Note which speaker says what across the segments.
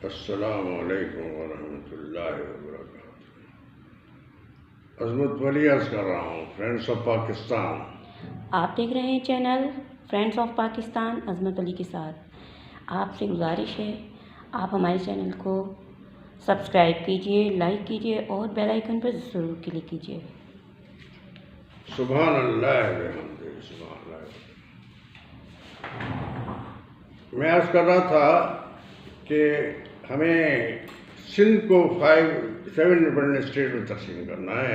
Speaker 1: अस्सलामु अलैकुम वरहमतुल्लाहि वबरकातुहू। अज़मत वली अर्ज़ कर रहा हूँ, फ्रेंड्स ऑफ पाकिस्तान।
Speaker 2: आप देख रहे हैं channel friends of Pakistan Azmat Ali के साथ। आपसे गुजारिश है आप हमारे चैनल को सब्सक्राइब कीजिए, लाइक कीजिए और बेल आइकन पर ज़रूर क्लिक कीजिए।
Speaker 1: सुभान अल्लाह बिहम्दिही, सुभान अल्लाह। मैं अर्ज़ कर रहा था कि हमें सिंध को 7 इंडिपेंडेंट स्टेट में तकसीम करना है,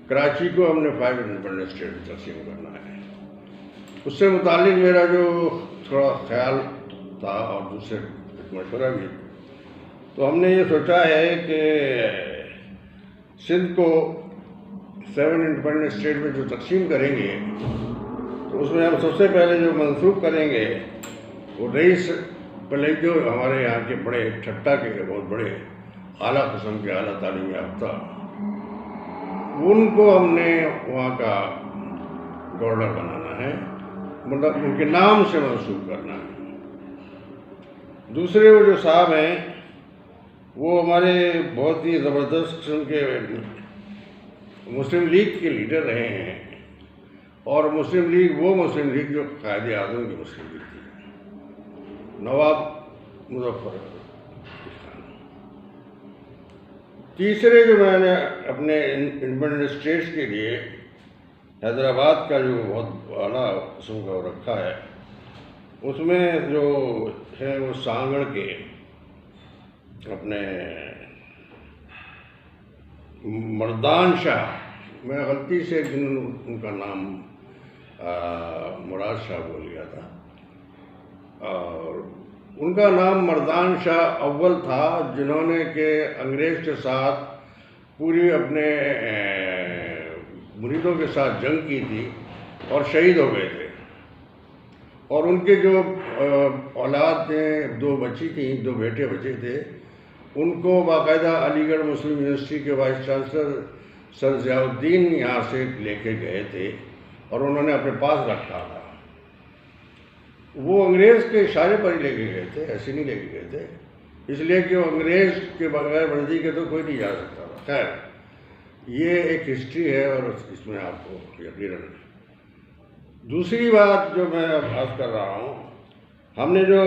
Speaker 1: कराची को हमने 5 इंडिपेंडेंट स्टेट में तकसीम करना है। उससे मुताल्लिक मेरा जो थोड़ा ख्याल था और दूसरे मशवरा भी, तो हमने ये सोचा है कि सिंध को 7 इंडिपेंडेंट स्टेट में जो तकसीम करेंगे तो उसमें हम सबसे पहले जो मंसूब करेंगे वो रईस पहले जो हमारे यहाँ के बड़े ठट्टा के बहुत बड़े आला किस्म के आला तालीम याफ्ता, उनको हमने वहाँ का गवर्नर बनाना है, मतलब उनके नाम से मंसूब करना है। दूसरे वो जो साहब हैं वो हमारे बहुत ही ज़बरदस्त किस्म के मुस्लिम लीग के लीडर रहे हैं, और मुस्लिम लीग वो मुस्लिम लीग जो कायदे आज़म की मुस्लिम लीग थी, नवाब मुजफ्फर खान। तीसरे जो मैंने अपने इंडिपेंडेंट स्टेट्स के लिए हैदराबाद का जो बहुत आला किस्म का रखा है, उसमें जो है वो सांगड़ के अपने मर्दान शाह, मैं गलती से उनका नाम मुराद शाह बोल गया था, और उनका नाम मर्दान शाह अव्वल था, जिन्होंने के अंग्रेज़ के साथ पूरी अपने मुरीदों के साथ जंग की थी और शहीद हो गए थे। और उनके जो औलाद थे, 2 बच्ची थी, 2 बेटे बचे थे, उनको बाकायदा अलीगढ़ मुस्लिम यूनिवर्सिटी के वाइस चांसलर सर ज़ियाउद्दीन यहाँ से लेके गए थे और उन्होंने अपने पास रखा था। वो अंग्रेज़ के इशारे पर ही लेके गए थे, ऐसे नहीं लेके गए थे, इसलिए कि वो अंग्रेज़ के बगैर मर्जी के तो कोई नहीं जा सकता था। खैर, ये एक हिस्ट्री है और इसमें आपको यकीनन। दूसरी बात जो मैं अब बात कर रहा हूँ, हमने जो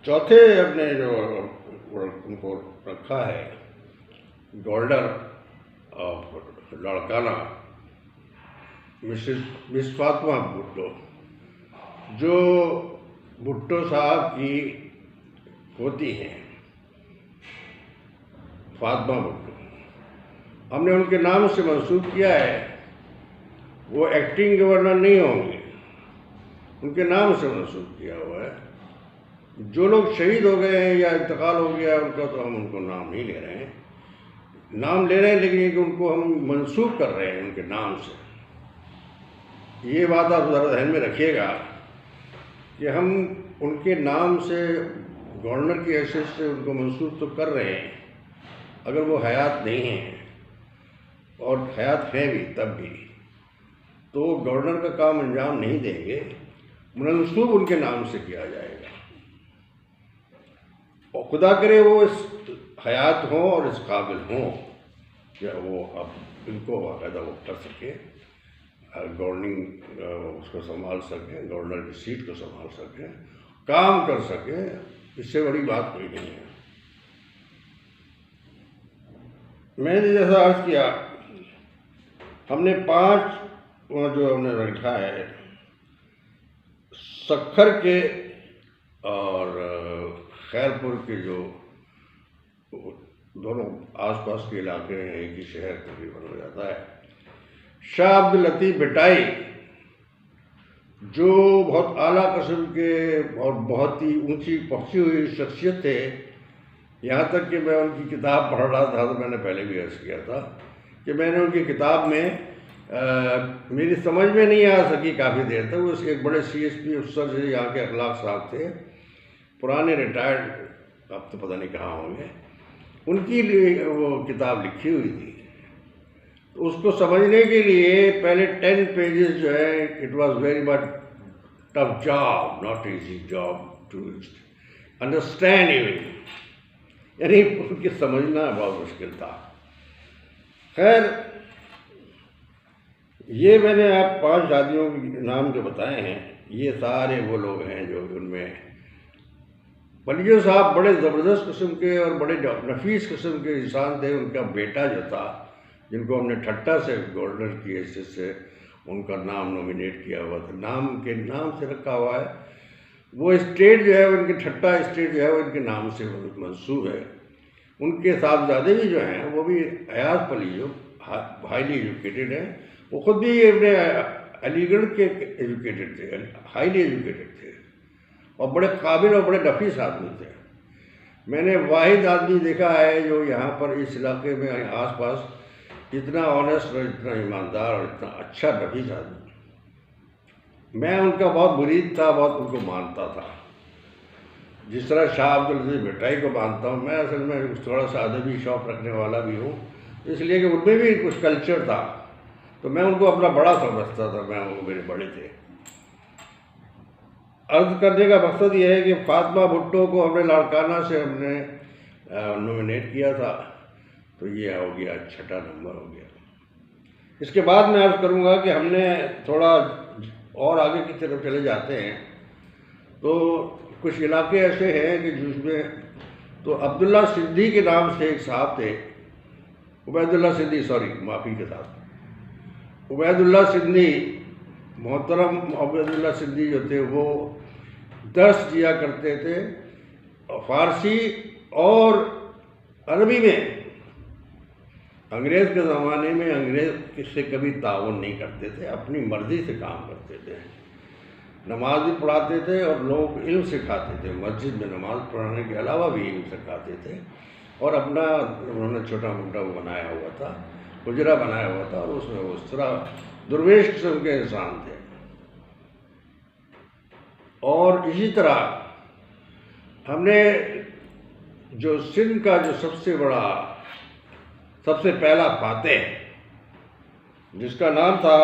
Speaker 1: चौथे अपने जो उनको रखा है governor of Larkana, miss Fatima Bhutto, जो भुट्टो साहब की होती हैं, फातिमा भुट्टो, हमने उनके नाम से मंसूब किया है। वो एक्टिंग गवर्नर नहीं होंगे, उनके नाम से मंसूब किया हुआ है। जो लोग शहीद हो गए हैं या इंतकाल हो गया है उनका, तो हम उनको नाम नहीं ले रहे हैं, नाम ले रहे हैं लेकिन कि उनको हम मंसूब कर रहे हैं उनके नाम से। ये बात आप ज़रा ध्यान में रखिएगा कि हम उनके नाम से गवर्नर की हैसियत से उनको मंसूब तो कर रहे हैं, अगर वो हयात नहीं हैं, और हयात हैं भी तब भी, तो गवर्नर का काम अंजाम नहीं देंगे, मंसूब उनके नाम से किया जाएगा। और खुदा करे वो इस हयात हों और इस काबिल हों कि वो अब इनको बाकायदा वो कर सके, गवर्निंग उसको संभाल सकें, गवर्नर की सीट को संभाल सकें, काम कर सकें, इससे बड़ी बात कोई नहीं है। मैंने जैसा अर्ज किया, हमने 5 जो हमने रखा है, सक्खर के और खैरपुर के जो दोनों आसपास के इलाके हैं, एक ही शहर तकरीबन हो जाता है। शाह अब्दुल लतीफ़ भटाई, जो बहुत आला किस्म के और बहुत ही ऊंची पहुंची हुई शख्सियत थे, यहाँ तक कि मैं उनकी किताब पढ़ रहा था तो मैंने पहले भी अर्ज़ किया था कि मैंने उनकी किताब में मेरी समझ में नहीं आ सकी काफ़ी देर तक। वो एक बड़े CSP अफसर से यहाँ के अखलाक साहब थे, पुराने रिटायर्ड, अब तो पता नहीं कहाँ होंगे, उनकी वो किताब लिखी हुई थी। तो उसको समझने के लिए पहले 10 पेजेस जो है, it was very much tough job, not easy job to understand even, यानी उनके समझना बहुत मुश्किल था। खैर, ये मैंने आप 5 दादियों के नाम जो बताए हैं, ये सारे वो लोग हैं जो उनमें पलियो साहब बड़े ज़बरदस्त किस्म के और बड़े नफीस किस्म के इंसान थे। उनका बेटा जो था, जिनको हमने ठट्टा से गवर्नर की हैसियत से उनका नाम नॉमिनेट किया हुआ था, नाम के नाम से रखा हुआ है, वो स्टेट जो है, उनके ठट्टा स्टेट जो है वो इनके नाम से मंसूब है। उनके साहबजादे भी जो हैं वो भी अयाज पलियो हाईली एजुकेटेड हैं। वो खुद भी अपने अलीगढ़ के एजुकेटेड थे, हाईली एजुकेटेड थे और बड़े काबिल और बड़े नफीस आदमी थे। मैंने वाहिद आदमी देखा है जो यहाँ पर इस इलाके में आसपास इतना ऑनेस्ट और इतना ईमानदार और इतना अच्छा नफीस आदमी। मैं उनका बहुत मुरीद था, बहुत उनको मानता था। जिस तरह शाह अब्दुल अजीज मिठाई को मानता हूँ, मैं असल में थोड़ा सा अदबी शौक़ रखने वाला भी हूँ, इसलिए कि उनमें भी कुछ कल्चर था, तो मैं उनको अपना बड़ा समझता था। मैं वो मेरे बड़े थे। अर्ज करने का मकसद ये है कि फातिमा भुट्टो को हमने लाड़काना से हमने नॉमिनेट किया था, तो ये हो गया 6ठा नंबर हो गया। इसके बाद मैं अर्ज़ करूँगा कि हमने थोड़ा और आगे की तरफ चले जाते हैं, तो कुछ इलाके ऐसे हैं कि जिसमें तो अब्दुल्ला सिद्दी के नाम से एक साहब थे, उबैदुल्ला सिद्दी, सॉरी माफ़ी के साथ उबैदुल्ला सिद्दी, मोहतरम उबैदुल्ला सिद्दी जो थे वो दर्स दिया करते थे फ़ारसी और अरबी में। अंग्रेज़ के ज़माने में अंग्रेज़ से कभी ताउन नहीं करते थे, अपनी मर्ज़ी से काम करते थे। नमाज भी पढ़ाते थे और लोग इल्म सिखाते थे, मस्जिद में नमाज पढ़ाने के अलावा भी इल्म सिखाते थे। और अपना उन्होंने छोटा मोटा वो बनाया हुआ था, हुजरा बनाया हुआ था, और उसमें वो उस तरह दुर्वेश किस्म के इंसान थे। और इसी तरह हमने जो सिंध का जो सबसे पहला फातेह, जिसका नाम था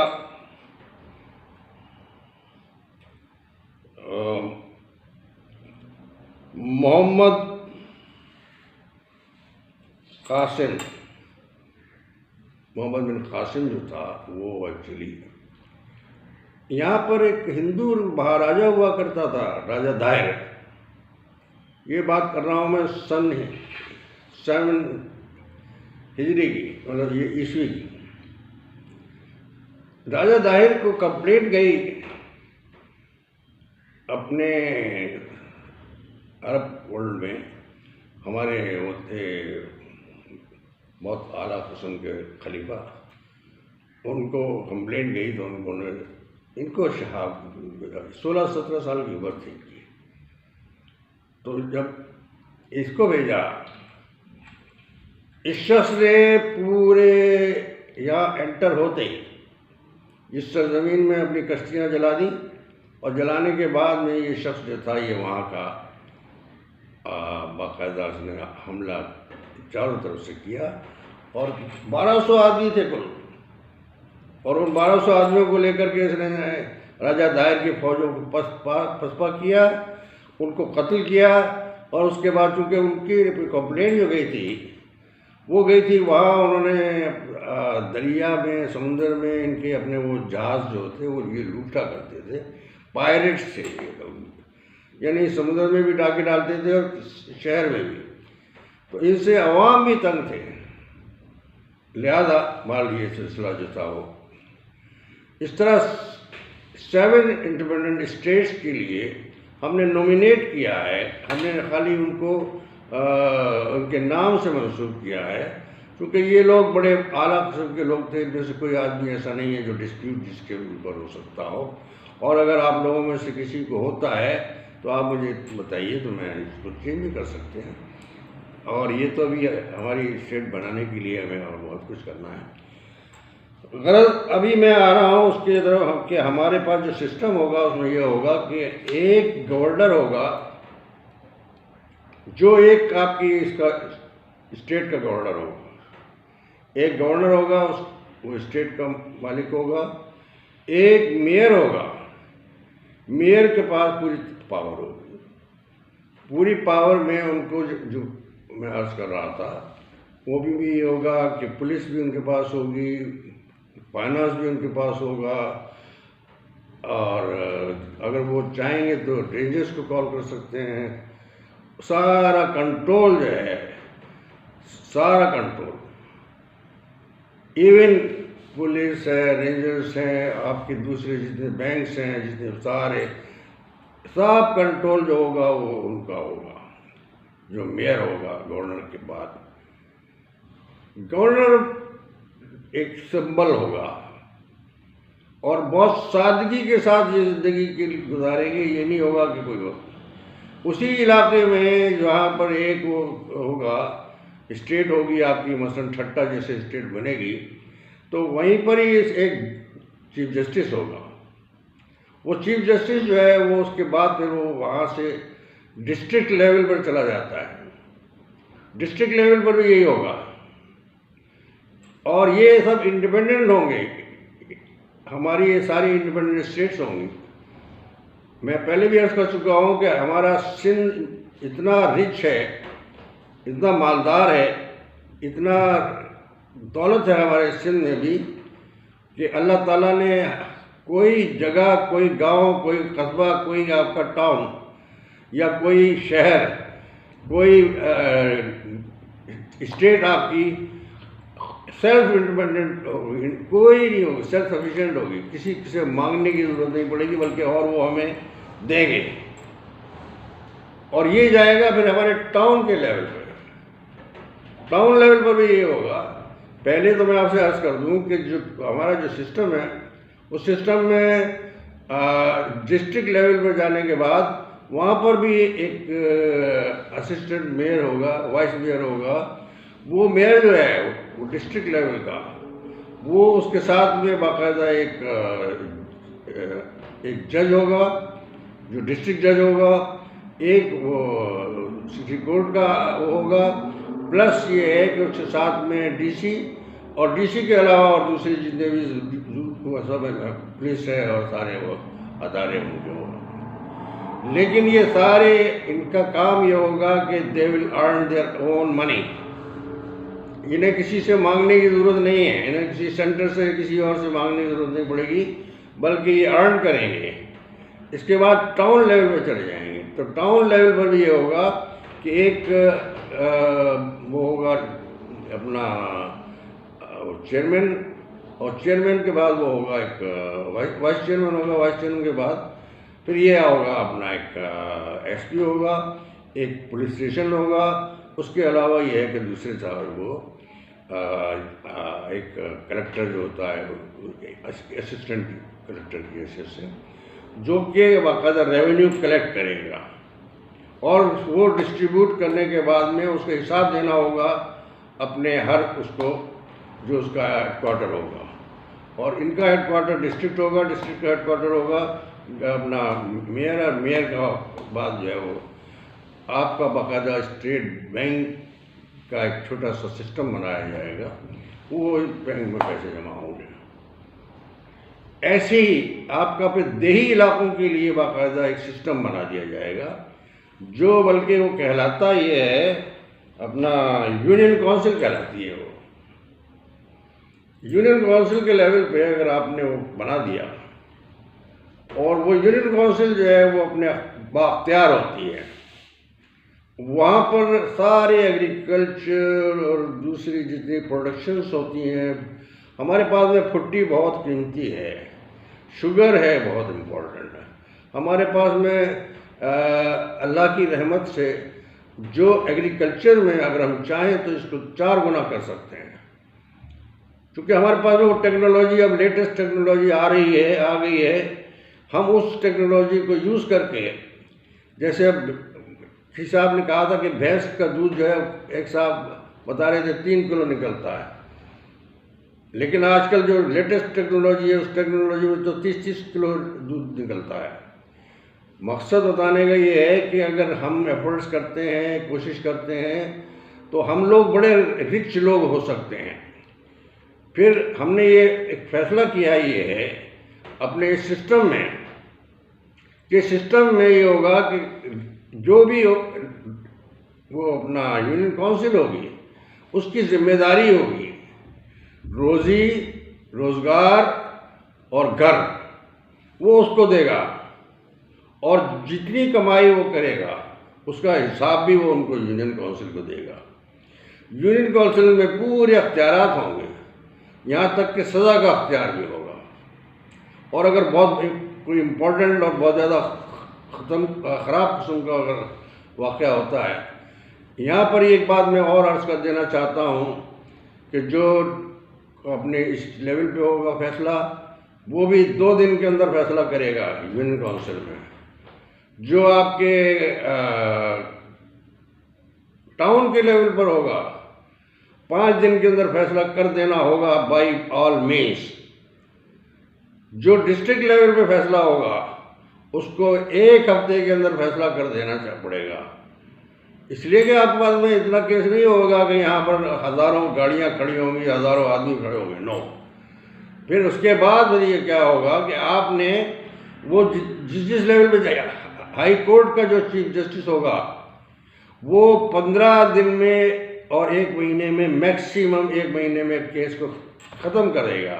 Speaker 1: मोहम्मद कासिम, मोहम्मद बिन कासिम जो था, वो एक्चुअली यहाँ पर एक हिंदू महाराजा हुआ करता था, राजा दायर। ये बात कर रहा हूँ मैं सन 7 हिजरी की, मतलब ये ईस्वी की। राजा दाहिर को कंप्लेंट गई अपने अरब वर्ल्ड में, हमारे वो थे बहुत आला किस्म के खलीफा, उनको कंप्लेंट गई तो उन्होंने इनको शहाब 16-17 साल की उम्र थी इनकी, तो जब इसको भेजा, इस शख्स ने पूरे यहाँ एंटर होते ही इस सरजमीन में अपनी कश्तियाँ जला दी, और जलाने के बाद में ये शख्स जो था, ये वहाँ का बाकायदा उसने हमला चारों तरफ से किया, और 1200 आदमी थे कुल, और उन 1200 आदमियों को लेकर के इसने राजा दायर की फौजों को पसपा किया, उनको कत्ल किया। और उसके बाद चूँकि उनकी कंप्लेंट जो गई थी, वो गई थी वहाँ, उन्होंने दरिया में, समुंदर में इनके अपने वो जहाज़ जो थे वो ये लूटा करते थे, पायरेट्स थे ये लोग, यानी समुद्र में भी डाके डालते थे और शहर में भी, तो इनसे अवाम भी तंग थे। लिहाजा मान ये सिलसिला जो था वो इस तरह 7 इंडिपेंडेंट स्टेट्स के लिए हमने नॉमिनेट किया है। हमने खाली उनको उनके नाम से मंसूब किया है, क्योंकि ये लोग बड़े आला किस्म के लोग थे। इनमें से कोई आदमी ऐसा नहीं है जो डिस्प्यूट जिसके ऊपर हो सकता हो, और अगर आप लोगों में से किसी को होता है तो आप मुझे बताइए, तो मैं इसको चेंज भी कर सकते हैं। और ये तो अभी हमारी स्टेट बनाने के लिए हमें और बहुत कुछ करना है। गरज अभी मैं आ रहा हूँ उसके तरफ कि हमारे पास जो सिस्टम होगा उसमें यह होगा कि एक गवर्नर होगा जो एक आपकी इसका स्टेट का गवर्नर होगा, एक गवर्नर होगा वो स्टेट का मालिक होगा, एक मेयर होगा, मेयर के पास पूरी पावर होगी, पूरी पावर में उनको जो मैं अर्ज कर रहा था वो भी ये होगा कि पुलिस भी उनके पास होगी, फाइनेंस भी उनके पास होगा, और अगर वो चाहेंगे तो रेंजर्स को कॉल कर सकते हैं। सारा कंट्रोल जो है, सारा कंट्रोल, इवन पुलिस है, रेंजर्स हैं, आपके दूसरे जितने बैंक्स हैं, जितने सारे सब कंट्रोल जो होगा वो उनका होगा, जो मेयर होगा गवर्नर के बाद। गवर्नर एक सिंबल होगा और बहुत सादगी के साथ ये ज़िंदगी के गुजारेंगे। ये नहीं होगा कि कोई उसी इलाके में जहाँ पर एक वो होगा स्टेट होगी आपकी, मसलन ठट्टा जैसे स्टेट बनेगी, तो वहीं पर ही एक चीफ जस्टिस होगा। वो चीफ जस्टिस जो है वो उसके बाद फिर वो वहाँ से डिस्ट्रिक्ट लेवल पर चला जाता है। डिस्ट्रिक्ट लेवल पर भी यही होगा और ये सब इंडिपेंडेंट होंगे। हमारी ये सारी इंडिपेंडेंट स्टेट्स होंगी। मैं पहले भी अर्ज कर चुका हूँ कि हमारा सिंध इतना रिच है, इतना मालदार है, इतना दौलत है हमारे सिंध में भी कि अल्लाह ताला ने कोई जगह, कोई गांव, कोई कस्बा, कोई आपका टाउन या कोई शहर, कोई स्टेट आपकी सेल्फ इंडिपेंडेंट होगी, कोई नहीं होगी, सेल्फ सफिशिएंट होगी। किसी से मांगने की ज़रूरत नहीं पड़ेगी, बल्कि और वो हमें देंगे। और ये जाएगा फिर हमारे टाउन के लेवल पर। टाउन लेवल पर भी ये होगा। पहले तो मैं आपसे अर्ज कर दूं कि जो हमारा जो सिस्टम है उस सिस्टम में डिस्ट्रिक्ट लेवल पर जाने के बाद वहाँ पर भी एक असिस्टेंट मेयर होगा, वाइस मेयर होगा। वो मेयर जो है वो डिस्ट्रिक्ट लेवल का, वो उसके साथ में बाकायदा एक जज होगा जो डिस्ट्रिक्ट जज होगा, एक वो सिटी कोर्ट का वो होगा, प्लस ये है कि उसके साथ में डीसी, और डीसी के अलावा और दूसरे जितने भी सब पुलिस है और सारे वो अदारे होंगे। लेकिन ये सारे इनका काम ये होगा कि they will earn their own money. इन्हें किसी से मांगने की ज़रूरत नहीं है, इन्हें किसी सेंटर से किसी और से मांगने की ज़रूरत नहीं पड़ेगी, बल्कि ये अर्न करेंगे। इसके बाद टाउन लेवल पर चले जाएंगे। तो टाउन लेवल पर भी ये होगा कि एक वो होगा अपना चेयरमैन, और चेयरमैन के बाद वो होगा एक वाइस चेयरमैन होगा। वाइस चेयरमैन के बाद फिर ये होगा अपना एक एसपी होगा, एक पुलिस स्टेशन होगा। उसके अलावा ये है कि दूसरे साहब वो एक कलेक्टर जो होता है, असिस्टेंट कलेक्टर की हैसियत से, जो कि बाकायदा रेवेन्यू कलेक्ट करेगा और वो डिस्ट्रीब्यूट करने के बाद में उसका हिसाब देना होगा अपने हर उसको, जो उसका हेडक्वार्टर होगा। और इनका हेडक्वार्टर डिस्ट्रिक्ट होगा, डिस्ट्रिक्ट का हेडक्वार्टर होगा अपना मेयर, और मेयर का बाद जो है वो आपका बाकायदा स्टेट बैंक का एक छोटा सा सिस्टम बनाया जाएगा, वो बैंक में पैसे जमा होंगे। ऐसे ही आपका फिर देही इलाकों के लिए बाकायदा एक सिस्टम बना दिया जाएगा, जो बल्कि वो कहलाता ये है अपना यूनियन काउंसिल कहलाती है। वो यूनियन काउंसिल के लेवल पे अगर आपने वो बना दिया, और वो यूनियन काउंसिल जो है वो अपने बाख्तियार होती है, वहाँ पर सारे एग्रीकल्चर और दूसरी जितनी प्रोडक्शंस होती हैं, हमारे पास में फुट्टी बहुत कीमती है, शुगर है बहुत इम्पोर्टेंट है हमारे पास में। अल्लाह की रहमत से जो एग्रीकल्चर में अगर हम चाहें तो इसको 4 गुना कर सकते हैं, क्योंकि हमारे पास में वो टेक्नोलॉजी, अब लेटेस्ट टेक्नोलॉजी आ गई है। हम उस टेक्नोलॉजी को यूज़ करके, जैसे अब किसी साहब ने कहा था कि भैंस का दूध जो है, एक साहब बता रहे थे 3 किलो निकलता है, लेकिन आजकल जो लेटेस्ट टेक्नोलॉजी है उस टेक्नोलॉजी में तो 30-30 किलो दूध निकलता है। मकसद बताने का ये है कि अगर हम एफर्ट्स करते हैं, कोशिश करते हैं, तो हम लोग बड़े रिच लोग हो सकते हैं। फिर हमने ये एक फैसला किया ये है अपने इस सिस्टम में, कि सिस्टम में ये होगा कि जो भी वो अपना यूनियन काउंसिल होगी उसकी जिम्मेदारी होगी रोजी रोजगार और घर वो उसको देगा, और जितनी कमाई वो करेगा उसका हिसाब भी वो उनको यूनियन काउंसिल को देगा। यूनियन काउंसिल में पूरे अख्तियारात होंगे, यहाँ तक कि सज़ा का अख्तियार भी होगा। और अगर बहुत कोई इम्पोर्टेंट और बहुत ज़्यादा ख़राब किस्म का अगर वाक़या होता है, यहाँ पर एक बात मैं और अर्ज़ कर देना चाहता हूँ कि जो अपने इस लेवल पे होगा फैसला, वो भी 2 दिन के अंदर फैसला करेगा यूनियन काउंसिल में। जो आपके टाउन के लेवल पर होगा 5 दिन के अंदर फैसला कर देना होगा बाय ऑल मीन्स। जो डिस्ट्रिक्ट लेवल पे फैसला होगा उसको 1 हफ्ते के अंदर फैसला कर देना पड़ेगा। इसलिए कि आपके पास में इतना केस नहीं होगा कि यहाँ पर हज़ारों गाड़ियाँ खड़ी होंगी, हज़ारों आदमी खड़े होंगे, नो। फिर उसके बाद ये क्या होगा कि आपने वो जिस लेवल पे जाएगा, हाई कोर्ट का जो चीफ जस्टिस होगा वो 15 दिन में और 1 महीने में, मैक्सिमम 1 महीने में केस को ख़त्म करेगा।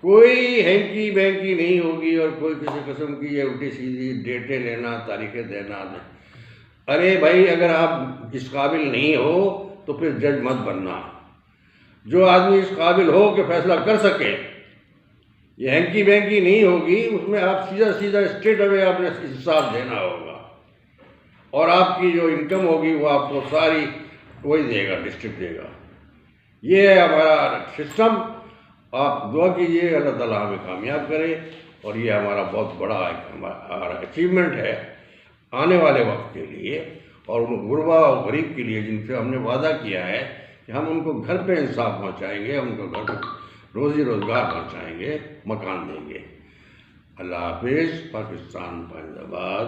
Speaker 1: कोई हैंकी बैंकी नहीं होगी और कोई किसी किस्म की ये उल्टी सीधी डेटें लेना, तारीखें देना। अरे भाई, अगर आप इस काबिल नहीं हो तो फिर जज मत बनना। जो आदमी इस काबिल हो कि फैसला कर सके, ये हैंकी बैंकी नहीं होगी, उसमें आप सीधा सीधा स्ट्रेट अवे आपने हिसाब देना होगा, और आपकी जो इनकम होगी वो आपको सारी वही देगा, डिस्ट्रिक्ट देगा। ये है हमारा सिस्टम। आप दुआ कीजिए अल्लाह ताला हमें कामयाब करे, और ये हमारा बहुत बड़ा हमारा अचीवमेंट है आने वाले वक्त के लिए, और उन गुरबा और गरीब के लिए जिनसे हमने वादा किया है कि हम उनको घर पे इंसाफ पहुँचाएँगे, हम उनको घर पर रोज़ी रोज़गार पहुँचाएँगे, मकान देंगे। अल्लाह हाफिज़। पाकिस्तान जिंदाबाद।